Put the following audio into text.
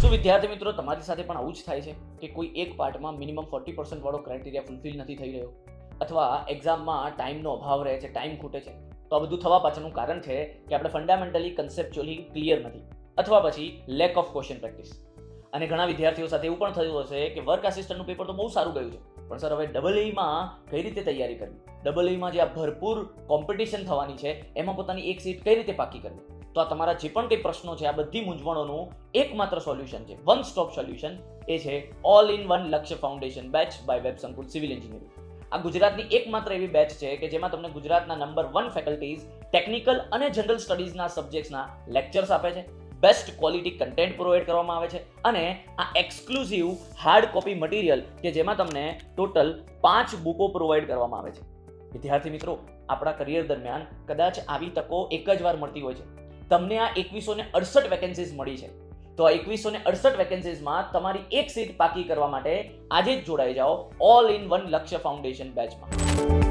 શું વિદ્યાર્થી મિત્રો તમારી સાથે પણ આવું જ થાય છે કે કોઈ એક પાર્ટમાં મિનિમમ 40% વાળો ક્રાઇટેરિયા ફૂલફિલ નથી થઈ રહ્યો, અથવા એક્ઝામમાં ટાઈમનો અભાવ રહે છે, ટાઈમ ખૂટે છે? તો આ બધું થવા પાછળનું કારણ છે કે આપણે ફંડામેન્ટલી કન્સેપ્ચ્યુઅલી ક્લિયર નથી, અથવા પછી લેક ઓફ ક્વેશ્ચન પ્રેક્ટિસ. અને ઘણા વિદ્યાર્થીઓ સાથે એવું પણ થયું હશે કે વર્ક આસિસ્ટન્ટનું પેપર તો બહુ સારું ગયું છે, પણ સર હવે ડબલ એમાં કઈ રીતે તૈયારી કરવી, ડબલ એમાં જે આ ભરપૂર કોમ્પિટિશન થવાની છે એમાં પોતાની એક સીટ કઈ રીતે પાકી કરવી? તો આ તમારા જે પણ કંઈ પ્રશ્નો છે, આ બધી મૂંઝવણોનું એકમાત્ર સોલ્યુશન છે, વન સ્ટોપ સોલ્યુશન, એ છે ઓલ ઇન વન લક્ષ્ય ફાઉન્ડેશન બેચ બાય વેબ સંકુલ સિવિલ એન્જિનિયરિંગ. આ ગુજરાતની એકમાત્ર એવી બેચ છે કે જેમાં તમને ગુજરાતના નંબર 1 ફેકલ્ટીઝ ટેકનિકલ અને જનરલ સ્ટડીઝના સબ્જેક્ટ્સના લેક્ચર્સ આપે છે, બેસ્ટ ક્વોલિટી કન્ટેન્ટ પ્રોવાઈડ કરવામાં આવે છે, અને આ એક્સક્લુઝિવ હાર્ડ કોપી મટીરિયલ કે જેમાં તમને ટોટલ 5 બુકો પ્રોવાઈડ કરવામાં આવે છે. વિદ્યાર્થી મિત્રો, આપણા કરિયર દરમિયાન કદાચ આવી તકો એક જ વાર મળતી હોય છે. તમને આ 2168 વેકેન્સીઝ મળી છે, તો આ 2168 વેકેન્સીઝમાં તમારી એક સીટ પાકી કરવા માટે આજે જ જોડાઈ જાઓ ઓલ ઇન વન લક્ષ્ય ફાઉન્ડેશન બેચમાં.